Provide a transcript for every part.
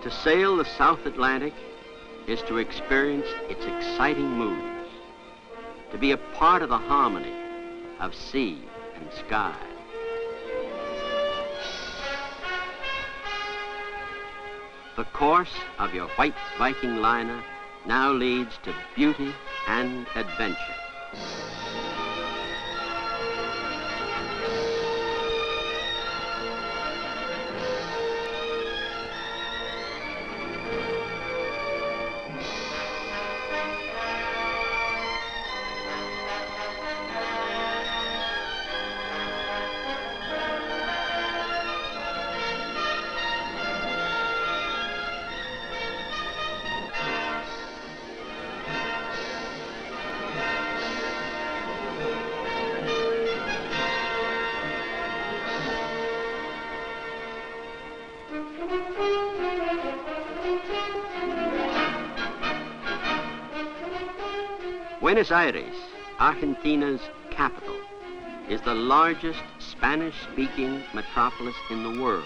To sail the South Atlantic is to experience its exciting moods, to be a part of the harmony of sea and sky. The course of your white Viking liner now leads to beauty and adventure. Buenos Aires, Argentina's capital, is the largest Spanish-speaking metropolis in the world.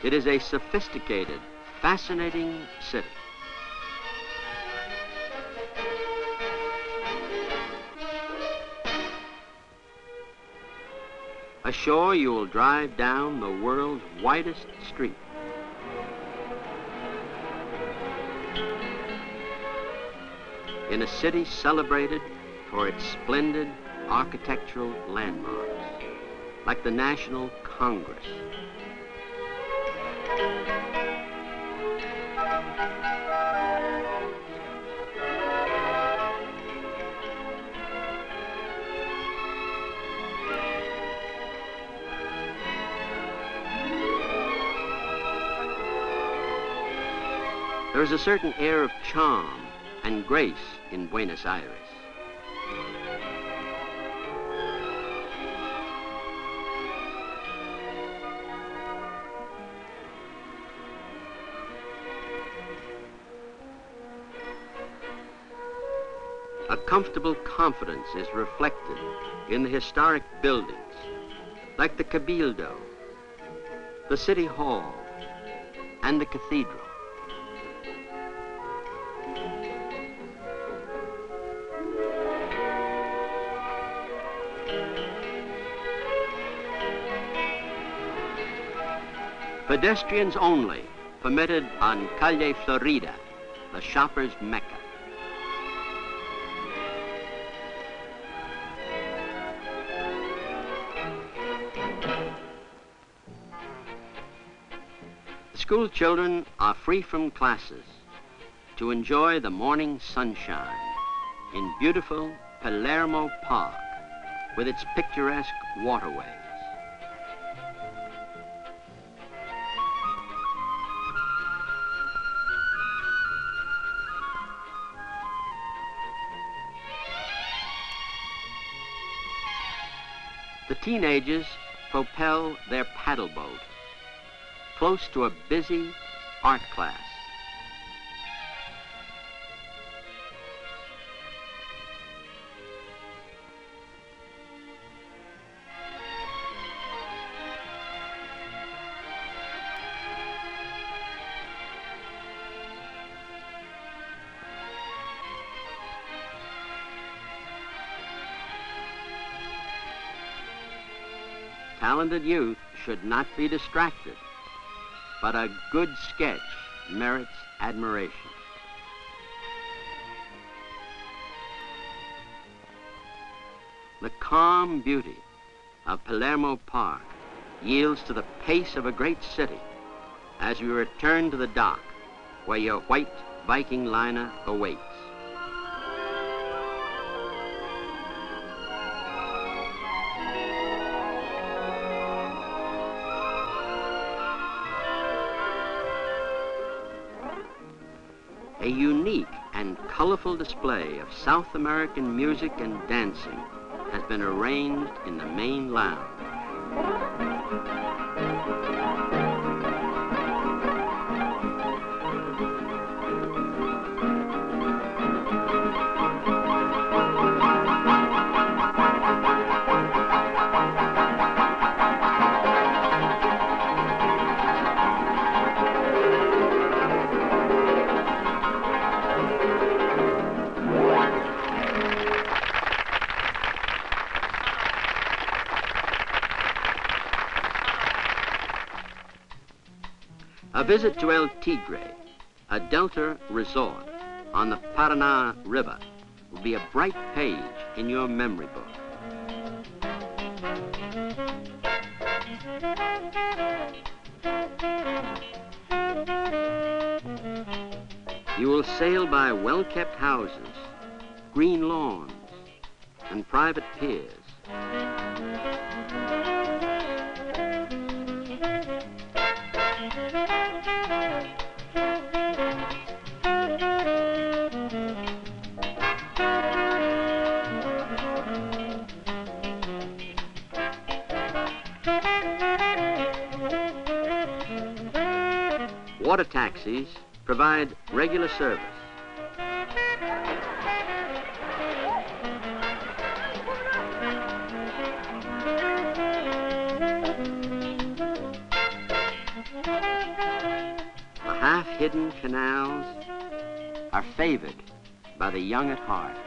It is a sophisticated, fascinating city. Ashore, you will drive down the world's widest street. In a city celebrated for its splendid architectural landmarks, like the National Congress. There is a certain air of charm and grace in Buenos Aires. A comfortable confidence is reflected in the historic buildings, like the Cabildo, the City Hall, and the Cathedral. Pedestrians only, permitted on Calle Florida, the shopper's Mecca. School children are free from classes to enjoy the morning sunshine in beautiful Palermo Park with its picturesque waterways. The teenagers propel their paddle boat close to a busy art class. Talented youth should not be distracted, but a good sketch merits admiration. The calm beauty of Palermo Park yields to the pace of a great city as we return to the dock where your white Viking liner awaits. A unique and colorful display of South American music and dancing has been arranged in the main lounge. A visit to El Tigre, a delta resort on the Paraná River, will be a bright page in your memory book. You will sail by well-kept houses, green lawns, and private piers. Water taxis provide regular service. The half-hidden canals are favored by the young at heart.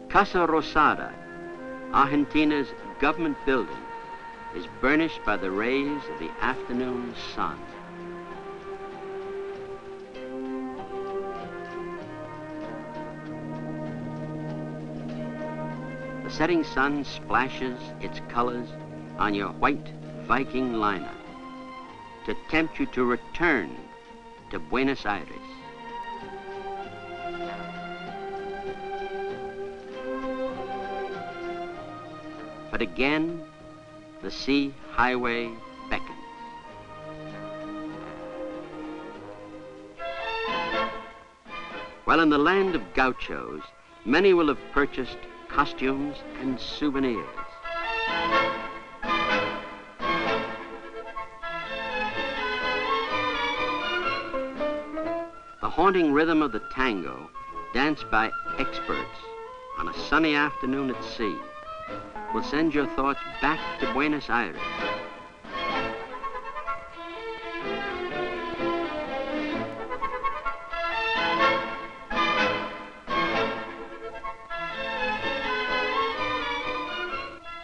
Casa Rosada, Argentina's government building, is burnished by the rays of the afternoon sun. The setting sun splashes its colors on your white Viking liner to tempt you to return to Buenos Aires. But again, the sea highway beckons. While in the land of gauchos, many will have purchased costumes and souvenirs. The haunting rhythm of the tango, danced by experts on a sunny afternoon at sea, will send your thoughts back to Buenos Aires.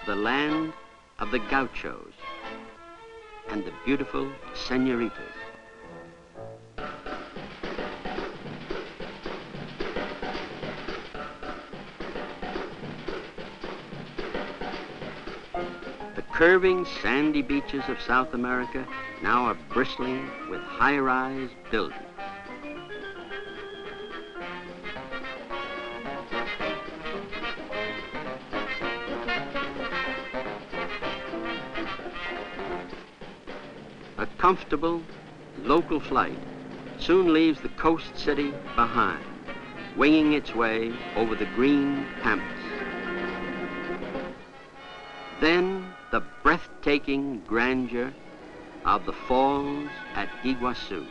The land of the gauchos and the beautiful senoritas. The curving sandy beaches of South America now are bristling with high-rise buildings. A comfortable local flight soon leaves the coast city behind, winging its way over the green pampas. Then the breathtaking grandeur of the falls at Iguazu.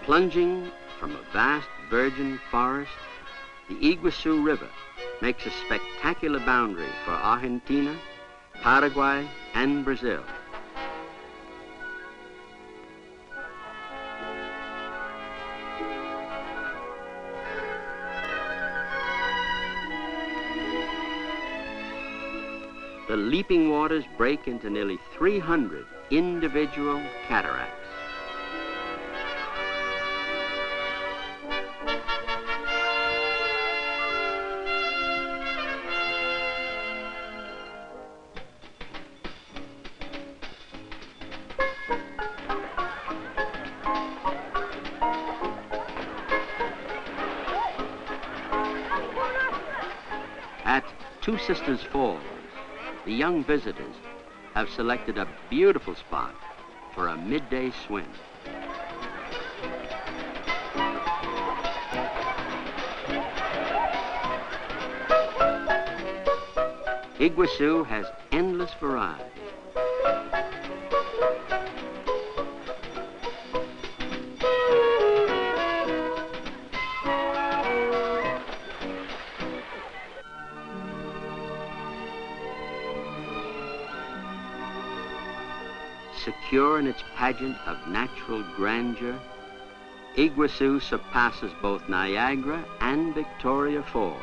Plunging from a vast virgin forest, the Iguazu River makes a spectacular boundary for Argentina, Paraguay, and Brazil. The leaping waters break into nearly 300 individual cataracts. At Two Sisters Falls, the young visitors have selected a beautiful spot for a midday swim. Iguazu has endless variety. pure in its pageant of natural grandeur, Iguazu surpasses both Niagara and Victoria Falls.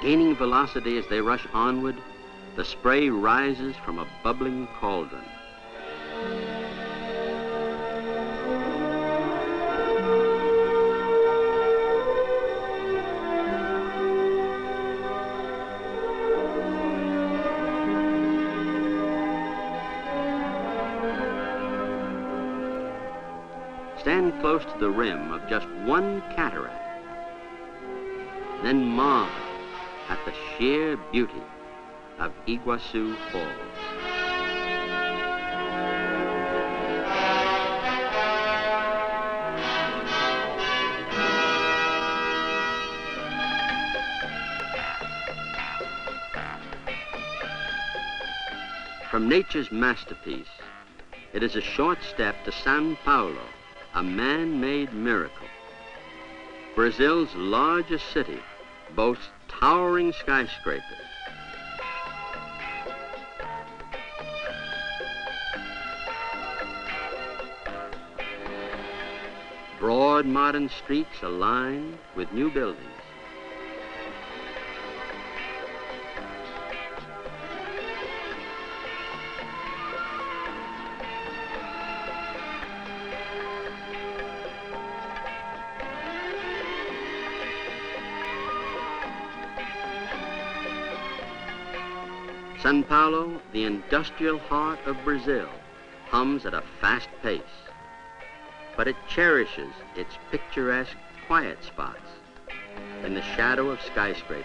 Gaining velocity as they rush onward, the spray rises from a bubbling cauldron. Stand close to the rim of just one cataract, then marvel at the sheer beauty of Iguazu Falls. From nature's masterpiece, it is a short step to Sao Paulo, a man-made miracle. Brazil's largest city boasts towering skyscrapers. Broad modern streets aligned with new buildings. Sao Paulo, the industrial heart of Brazil, hums at a fast pace, but it cherishes its picturesque, quiet spots in the shadow of skyscrapers.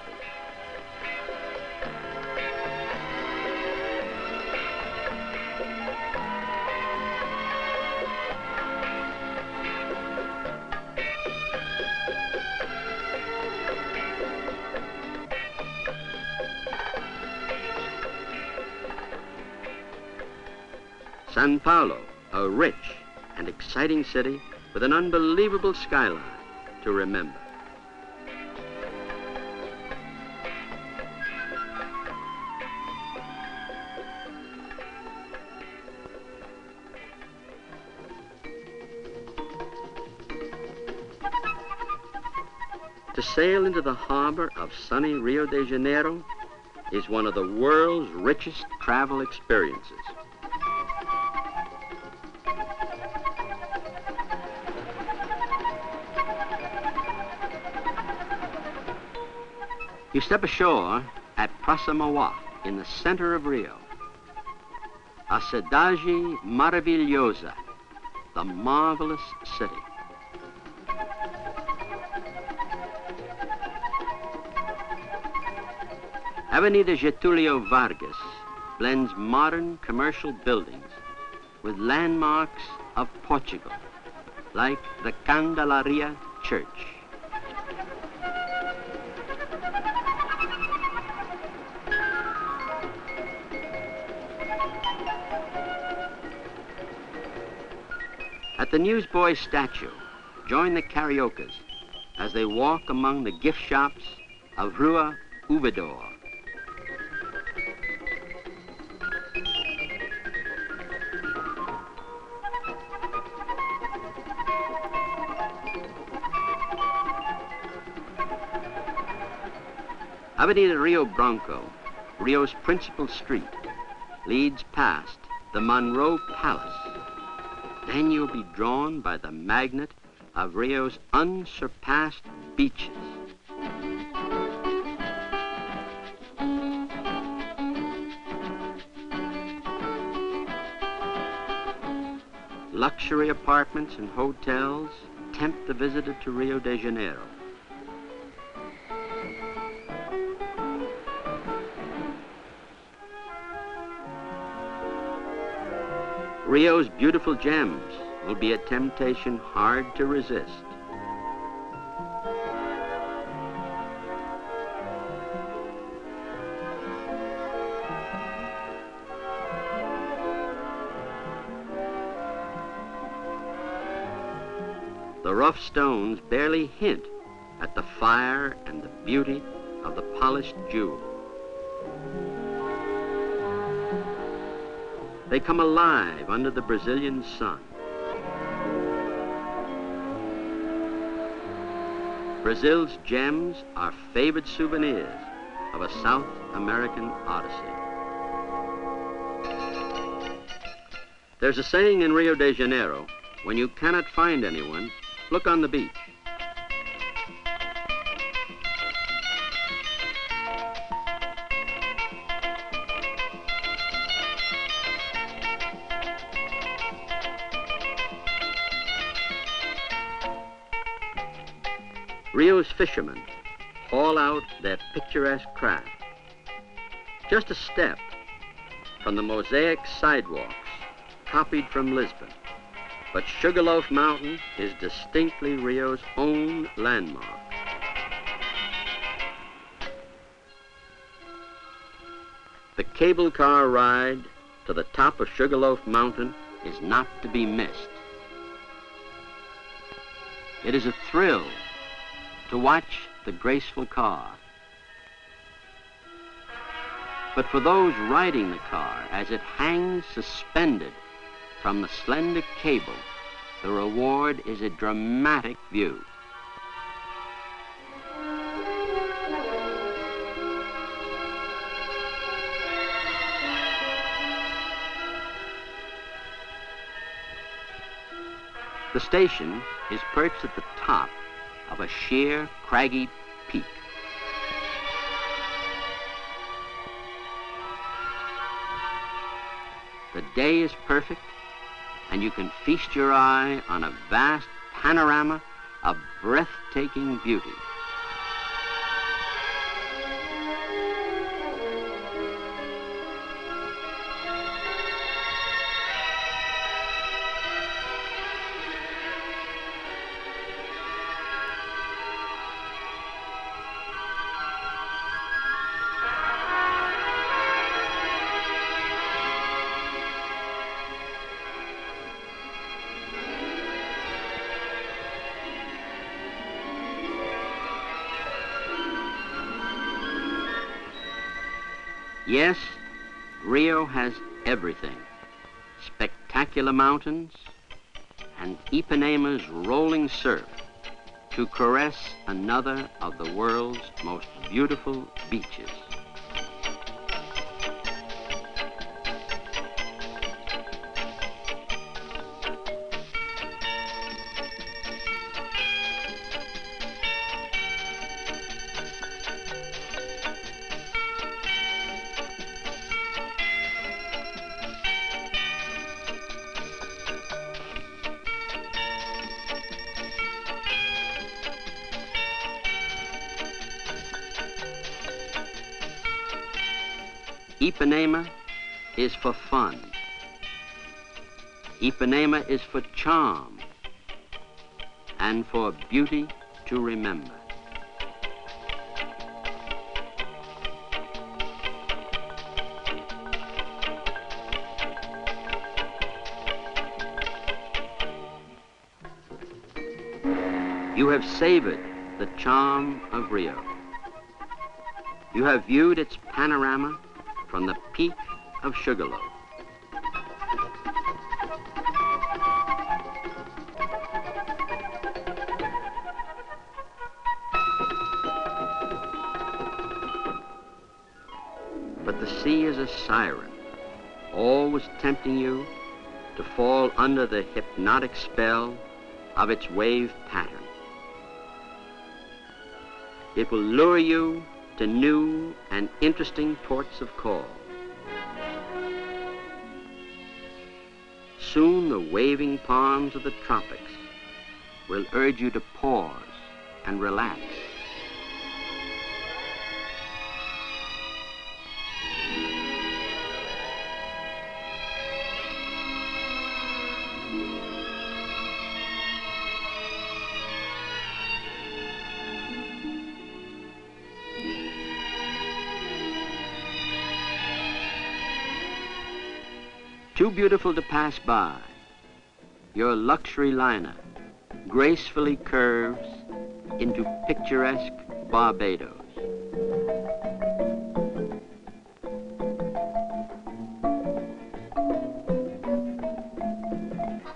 Sao Paulo, a rich and exciting city with an unbelievable skyline to remember. To sail into the harbor of sunny Rio de Janeiro is one of the world's richest travel experiences. You step ashore at Praça Mauá in the center of Rio. A Cidade Maravilhosa, the marvelous city. Avenida Getúlio Vargas blends modern commercial buildings with landmarks of Portugal, like the Candelaria Church. At the Newsboy statue, join the Cariocas as they walk among the gift shops of Rua Ouvidor. Avenida Rio Branco, Rio's principal street, leads past the Monroe Palace. Then you'll be drawn by the magnet of Rio's unsurpassed beaches. Luxury apartments and hotels tempt the visitor to Rio de Janeiro. Rio's beautiful gems will be a temptation hard to resist. The rough stones barely hint at the fire and the beauty of the polished jewel. They come alive under the Brazilian sun. Brazil's gems are favored souvenirs of a South American odyssey. There's a saying in Rio de Janeiro, when you cannot find anyone, look on the beach. Rio's fishermen haul out their picturesque craft. Just a step from the mosaic sidewalks copied from Lisbon, but Sugarloaf Mountain is distinctly Rio's own landmark. The cable car ride to the top of Sugarloaf Mountain is not to be missed. It is a thrill to watch the graceful car. But for those riding the car, as it hangs suspended from the slender cable, the reward is a dramatic view. The station is perched at the top of a sheer, craggy peak. The day is perfect, and you can feast your eye on a vast panorama of breathtaking beauty. Yes, Rio has everything. Spectacular mountains and Ipanema's rolling surf to caress another of the world's most beautiful beaches. Ipanema is for fun. Ipanema is for charm and for beauty to remember. You have savored the charm of Rio. You have viewed its panorama from the peak of Sugarloaf. But the sea is a siren, always tempting you to fall under the hypnotic spell of its wave pattern. It will lure you to new and interesting ports of call. Soon the waving palms of the tropics will urge you to pause and relax. Too beautiful to pass by, your luxury liner gracefully curves into picturesque Barbados.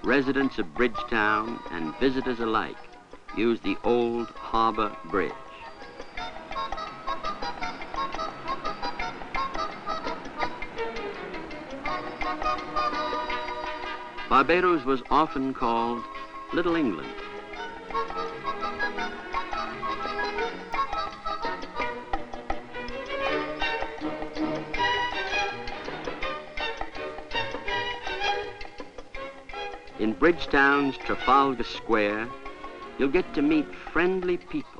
Residents of Bridgetown and visitors alike use the old harbor bridge. Barbados was often called Little England. In Bridgetown's Trafalgar Square, you'll get to meet friendly people.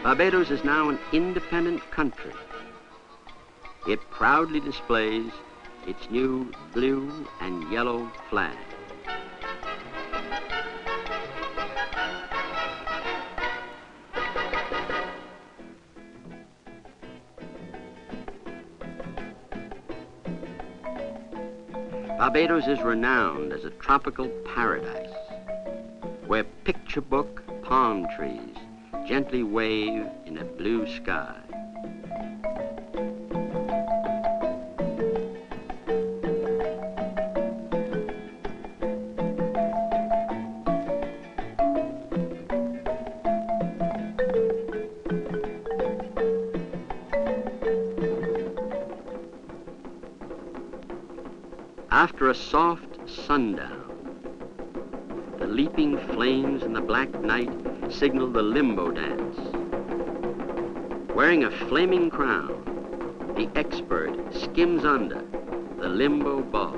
Barbados is now an independent country. It proudly displays its new blue and yellow flag. Barbados is renowned as a tropical paradise where picture book palm trees gently wave in a blue sky. After a soft sundown, the leaping flames in the black night signal the limbo dance. Wearing a flaming crown, the expert skims under the limbo bar.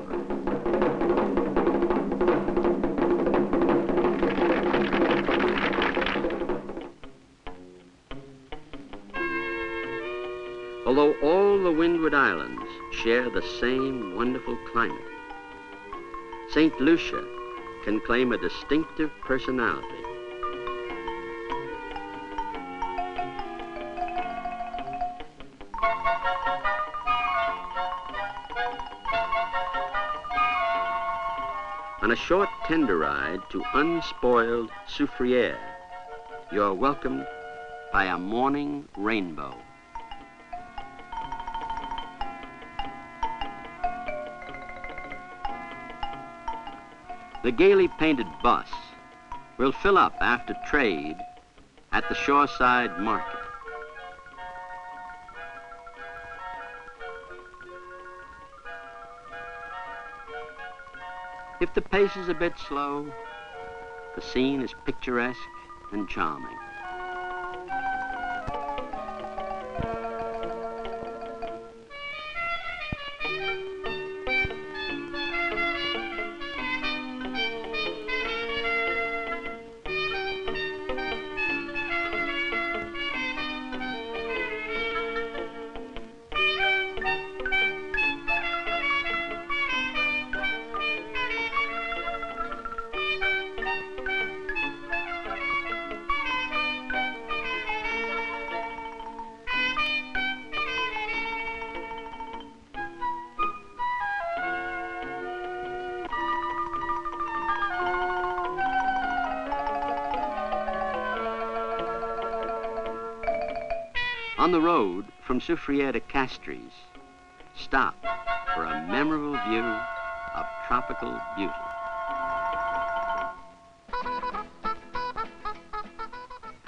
Although all the Windward Islands share the same wonderful climate, St. Lucia can claim a distinctive personality. On a short tender ride to unspoiled Soufriere, you're welcomed by a morning rainbow. The gaily painted bus will fill up after trade at the shoreside market. If the pace is a bit slow, the scene is picturesque and charming. On the road from Soufriere to Castries, stop for a memorable view of tropical beauty.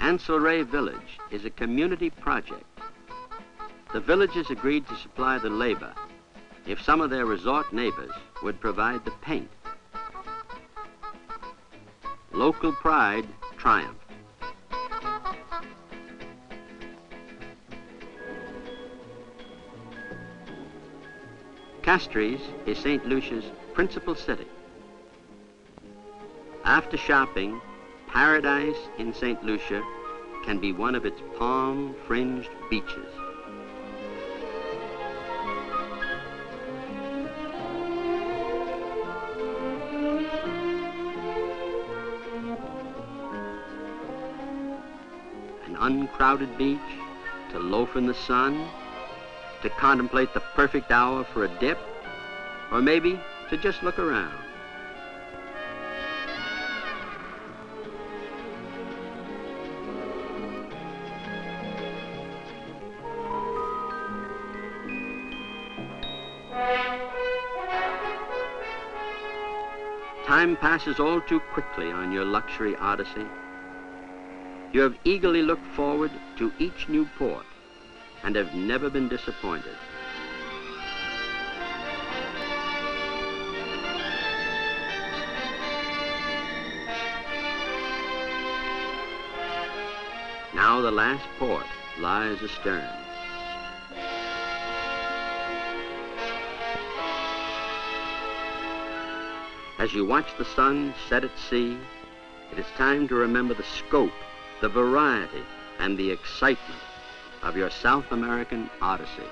Anselray Village is a community project. The villagers agreed to supply the labor if some of their resort neighbors would provide the paint. Local pride triumphed. Castries is St. Lucia's principal city. After shopping, paradise in St. Lucia can be one of its palm-fringed beaches. crowded beach, to loaf in the sun, to contemplate the perfect hour for a dip, or maybe to just look around. Time passes all too quickly on your luxury odyssey. You have eagerly looked forward to each new port and have never been disappointed. Now the last port lies astern. As you watch the sun set at sea, it is time to remember the scope, the variety, and the excitement of your South American odyssey.